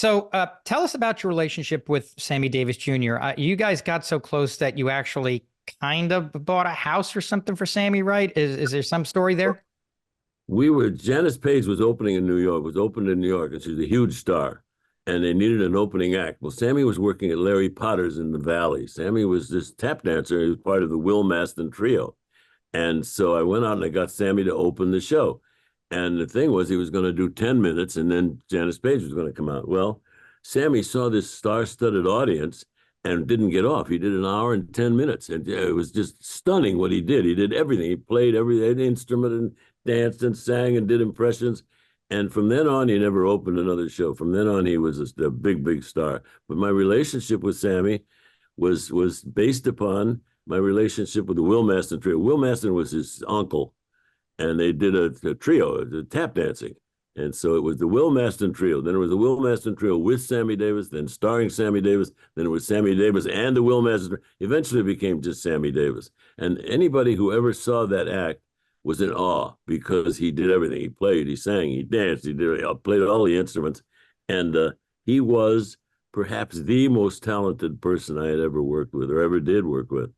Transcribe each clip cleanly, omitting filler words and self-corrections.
So tell us about your relationship with Sammy Davis Jr. You guys got so close that you actually kind of bought a house or something for Sammy, right? Is there some story there? Janice Paige was opening in New York, was opened in New York, and she's a huge star. And they needed an opening act. Well, Sammy was working at Larry Potter's in the Valley. Sammy was this tap dancer. He was part of the Will Maston trio. And so I went out and I got Sammy to open the show. And the thing was, he was going to do 10 minutes and then Janice Paige was going to come out. Well, Sammy saw this star-studded audience and didn't get off. He did an hour and 10 minutes. And it was just stunning what he did. He did everything. He played every instrument and danced and sang and did impressions. And from then on, he never opened another show. From then on, he was a big, big star. But my relationship with Sammy was based upon my relationship with the Will Maston trio. Will Maston was his uncle, and they did a trio, tap dancing. And so it was the Will Maston trio. Then it was the Will Maston trio with Sammy Davis, then starring Sammy Davis. Then it was Sammy Davis and the Will Maston trio. Eventually it became just Sammy Davis. And anybody who ever saw that act was in awe because he did everything. He played, he sang, he danced, he played all the instruments. And he was perhaps the most talented person I had ever worked with or ever did work with.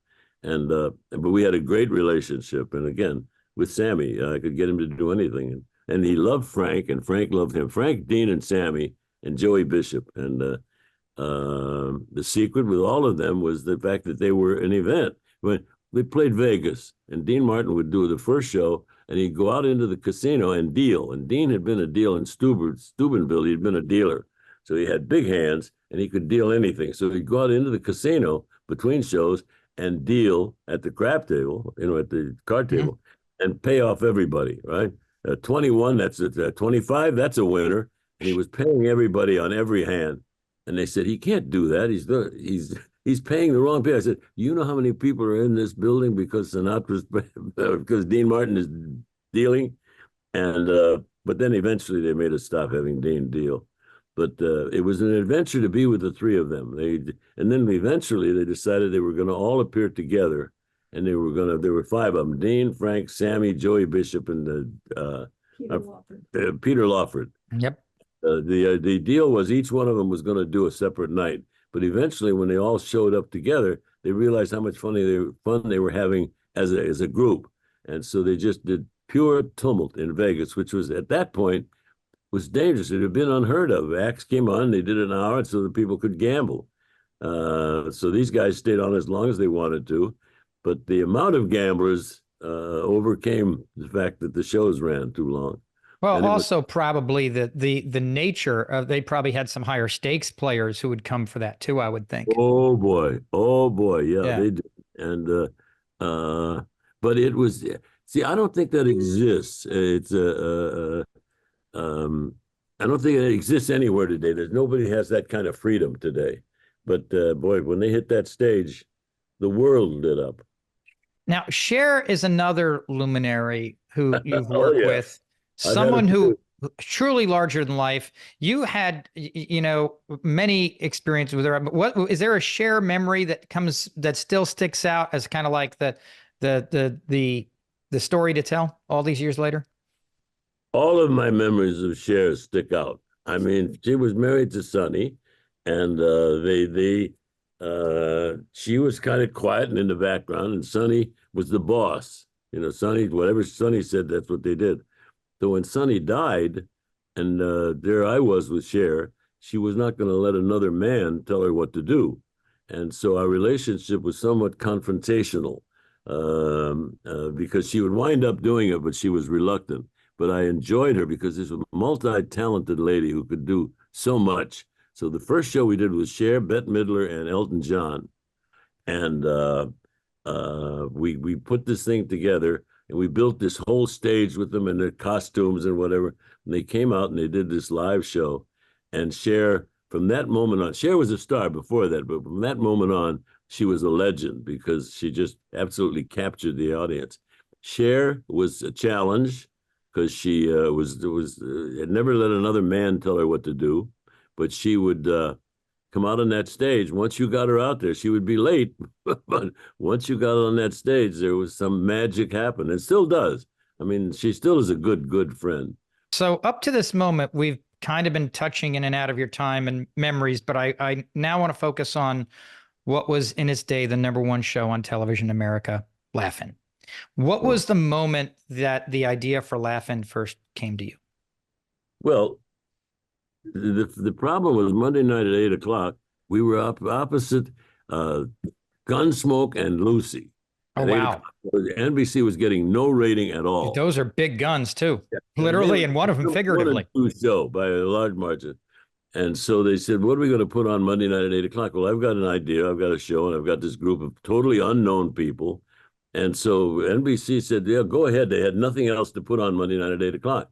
And but we had a great relationship. And again, with Sammy, I could get him to do anything. And he loved Frank, and Frank loved him. Frank, Dean, and Sammy, and Joey Bishop. And the secret with all of them was the fact that they were an event. When they played Vegas, and Dean Martin would do the first show, and he'd go out into the casino and deal. And Dean had been a deal in Steubenville. He'd been a dealer. So he had big hands, and he could deal anything. So he'd go out into the casino between shows and deal at the crap table, at the card table, and pay off everybody, right? 21, that's it. 25, that's a winner. And he was paying everybody on every hand. And they said, he can't do that. He's paying the wrong pay. I said, you know how many people are in this building because because Dean Martin is dealing? And but then eventually they made us stop having Dean deal. But it was an adventure to be with the three of them. And then eventually they decided they were going to all appear together. And there were five of them: Dean, Frank, Sammy, Joey Bishop, and Peter Lawford. Yep. The deal was each one of them was going to do a separate night. But eventually, when they all showed up together, they realized how much fun they were having as a group. And so they just did pure tumult in Vegas, which was at that point was dangerous. It had been unheard of. Acts came on, they did an hour so that people could gamble. So these guys stayed on as long as they wanted to. But the amount of gamblers overcame the fact that the shows ran too long. Well, also probably the nature of, they probably had some higher stakes players who would come for that too, I would think. Oh boy, yeah. They did. And but it was, see, I don't think that exists. It's I don't think it exists anywhere today. Nobody has that kind of freedom today. But boy, when they hit that stage, the world lit up. Now, Cher is another luminary who you've worked with, someone who truly larger than life. You had, many experiences with her. What is there a Cher memory that still sticks out as kind of like the story to tell all these years later? All of my memories of Cher stick out. I mean, she was married to Sonny, and she was kind of quiet and in the background, and Sonny was the boss. Sonny, whatever Sonny said, that's what they did. So when Sonny died, and there I was with Cher, she was not going to let another man tell her what to do. And so our relationship was somewhat confrontational because she would wind up doing it, but she was reluctant. But I enjoyed her because this was a multi-talented lady who could do so much. So the first show we did was Cher, Bette Midler, and Elton John. And we put this thing together, and we built this whole stage with them and their costumes and whatever. And they came out and they did this live show. And Cher, from that moment on, Cher was a star before that, but from that moment on, she was a legend because she just absolutely captured the audience. Cher was a challenge because she had never let another man tell her what to do, but she would come out on that stage. Once you got her out there, she would be late, but once you got on that stage, there was some magic happen. It still does. I mean, she still is a good friend. So up to this moment, we've kind of been touching in and out of your time and memories, but I now want to focus on what was in its day the #1 show on television in America, Laugh-In. What was the moment that the idea for Laugh-In first came to you? Well, the problem was Monday night at 8 o'clock, we were up opposite Gunsmoke and Lucy. Oh, At wow. NBC was getting no rating at all. Those are big guns too, Yeah. literally, and one of them figuratively. 1 and 2 show by a large margin. And so they said, what are we going to put on Monday night at 8 o'clock? Well, I've got an idea. I've got a show, and I've got this group of totally unknown people. And so NBC said, yeah, go ahead. They had nothing else to put on Monday night at 8 o'clock.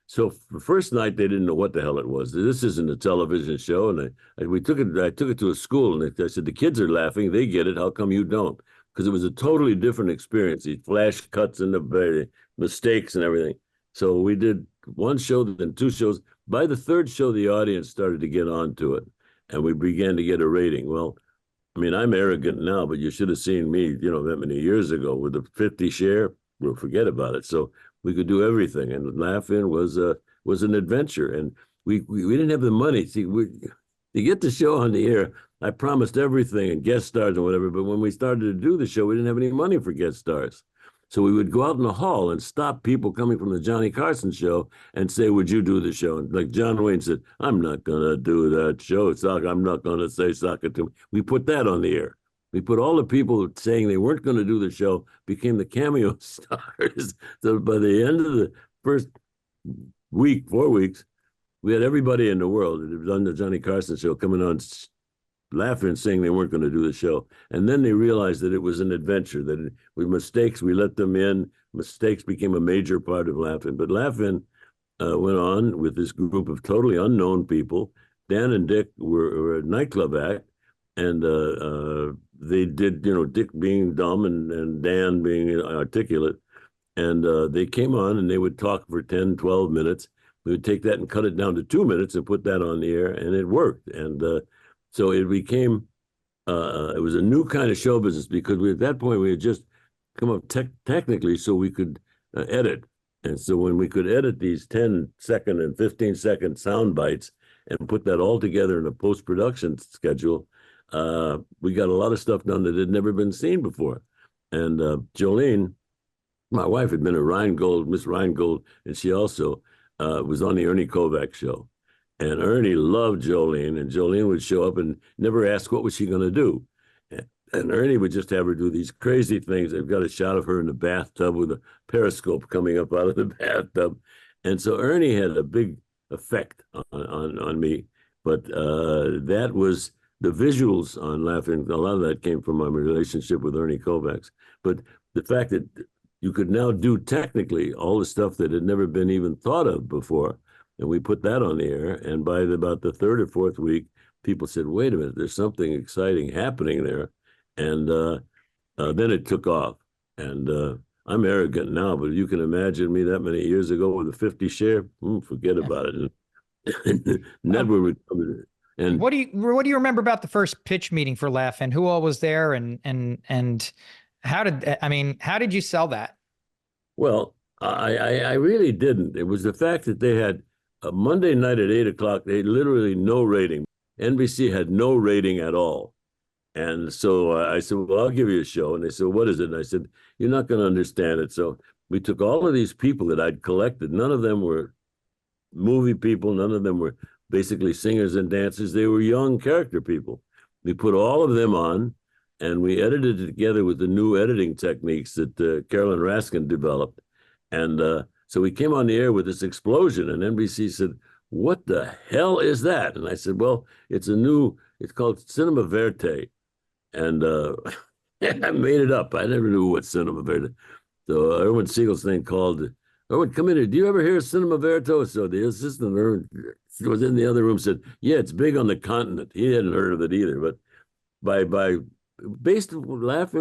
So the first night, they didn't know what the hell it was. This isn't a television show. And I took it to a school, and I said, the kids are laughing. They get it. How come you don't? Because it was a totally different experience. These flash cuts and the mistakes and everything. So we did 1 show, then 2 shows. By the 3rd show, the audience started to get onto it, and we began to get a rating. Well, I mean, I'm arrogant now, but you should have seen me, that many years ago with the 50 share. We'll forget about it. So we could do everything, and Laugh-In was an adventure. And we didn't have the money. See, to get the show on the air, I promised everything and guest stars and whatever. But when we started to do the show, we didn't have any money for guest stars. So we would go out in the hall and stop people coming from the Johnny Carson show and say, would you do the show? And like John Wayne said, I'm not going to do that show. I'm not going to say soccer to me. We put that on the air. We put all the people saying they weren't going to do the show became the cameo stars. So by the end of the first week, 4 weeks, we had everybody in the world that had done the Johnny Carson show coming on laughing and saying they weren't going to do the show. And then they realized that it was an adventure, that with mistakes, we let them in. Mistakes became a major part of Laugh-In. But Laugh-In went on with this group of totally unknown people. Dan and Dick were a nightclub act, and they did, Dick being dumb and Dan being articulate. And they came on and they would talk for 10, 12 minutes. We would take that and cut it down to 2 minutes and put that on the air, and it worked. And so it became, it was a new kind of show business, because at that point we had just come up technically so we could edit. And so when we could edit these 10-second and 15-second sound bites and put that all together in a post-production schedule, we got a lot of stuff done that had never been seen before. And Jolene, my wife, had been a Miss Rheingold, and she also was on the Ernie Kovacs show. And Ernie loved Jolene, and Jolene would show up and never ask what was she going to do. And Ernie would just have her do these crazy things. They've got a shot of her in the bathtub with a periscope coming up out of the bathtub. And so Ernie had a big effect on me. But that was the visuals on Laugh-In. A lot of that came from my relationship with Ernie Kovacs. But the fact that you could now do technically all the stuff that had never been even thought of before, and we put that on the air. And by about the 3rd or 4th week, people said, wait a minute, there's something exciting happening there. And then it took off. And I'm arrogant now, but you can imagine me that many years ago with a 50 share, forget about it. Never would come. And what do you remember about the first pitch meeting for Laugh-In? Who all was there, and how did you sell that? Well, I really didn't. It was the fact that they had a Monday night at 8 o'clock. They had literally no rating. NBC had no rating at all. And so I said, well, I'll give you a show. And they said, what is it? And I said, you're not going to understand it. So we took all of these people that I'd collected. None of them were movie people. None of them were basically singers and dancers. They were young character people. We put all of them on, and we edited it together with the new editing techniques that Carolyn Raskin developed. And so we came on the air with this explosion, and NBC said, what the hell is that? And I said, well, it's called Cinema Verte. And I made it up. I never knew what Cinema Verte. So Erwin Siegelstein called, Erwin, come in here. Do you ever hear of Cinema Verte? So the assistant was in the other room, said, yeah, it's big on the continent. He hadn't heard of it either. But Laugh-In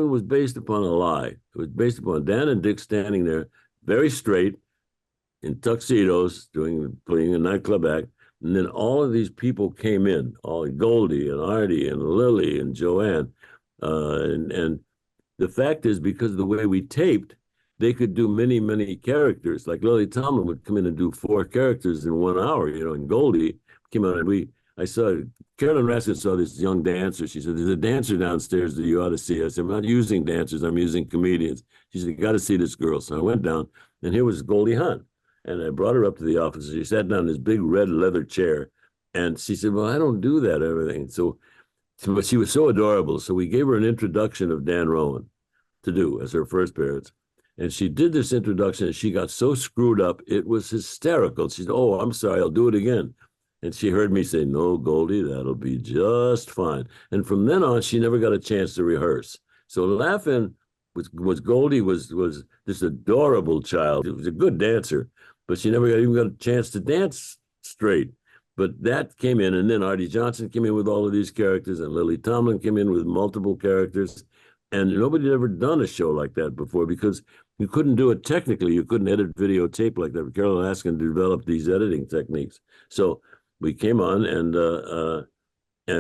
was based upon a lie. It was based upon Dan and Dick standing there, very straight, in tuxedos, playing a nightclub act. And then all of these people came in, all Goldie and Artie and Lily and Joanne. And the fact is, because of the way we taped, they could do many, many characters. Like Lily Tomlin would come in and do 4 characters in 1 hour, and Goldie came out and I saw, Carolyn Raskin saw this young dancer. She said, there's a dancer downstairs that you ought to see. I said, I'm not using dancers, I'm using comedians. She said, you got to see this girl. So I went down, and here was Goldie Hawn. And I brought her up to the office. She sat down in this big red leather chair. And she said, well, I don't do that, everything. But she was so adorable. So we gave her an introduction of Dan Rowan to do as her first appearance. And she did this introduction, and she got so screwed up, it was hysterical. She said, oh, I'm sorry, I'll do it again. And she heard me say, no, Goldie, that'll be just fine. And from then on, she never got a chance to rehearse. So Laugh-In was Goldie was this adorable child. She was a good dancer, but she never even got a chance to dance straight. But that came in, and then Artie Johnson came in with all of these characters, and Lily Tomlin came in with multiple characters. And nobody had ever done a show like that before, because you couldn't do it technically. You couldn't edit videotape like that. Carolyn Raskin developed these editing techniques. So we came on, and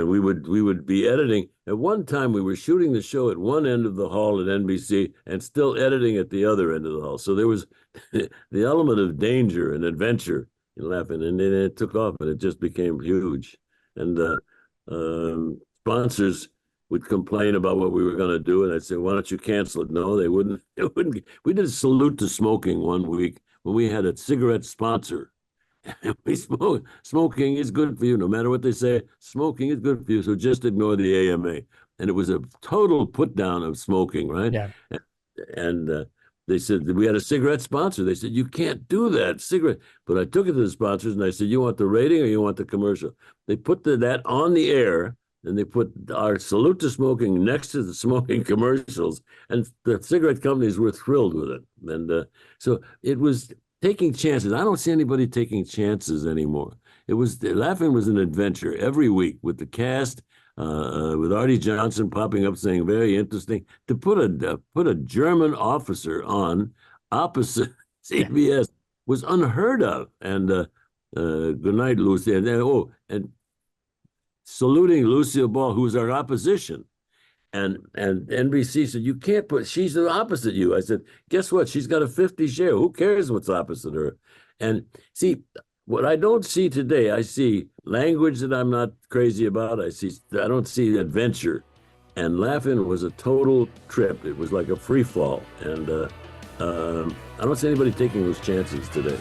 we would be editing. At one time, we were shooting the show at one end of the hall at NBC and still editing at the other end of the hall. So there was the element of danger and adventure in Laugh-In, and then it took off, and it just became huge. And sponsors would complain about what we were going to do, and I'd say, why don't you cancel it? No, they wouldn't. We did a salute to smoking one week when we had a cigarette sponsor. Smoking is good for you, no matter what they say. Smoking is good for you, so just ignore the AMA. And it was a total put down of smoking, right? Yeah. And they said, we had a cigarette sponsor. They said, you can't do that, cigarette. But I took it to the sponsors, and I said, you want the rating or you want the commercial? They put that on the air, and they put our salute to smoking next to the smoking commercials, and the cigarette companies were thrilled with it. And so it was taking chances. I don't see anybody taking chances anymore. Laugh-In was an adventure every week with the cast, with Artie Johnson popping up saying very interesting. To put a German officer on opposite CBS was unheard of. And good night, Lucy. And saluting Lucille Ball, who was our opposition. And NBC said, you can't she's the opposite you. I said, guess what? She's got a 50 share. Who cares what's opposite her? And see, what I don't see today, I see language that I'm not crazy about. I don't see adventure. And Laugh-In was a total trip. It was like a free fall. And I don't see anybody taking those chances today.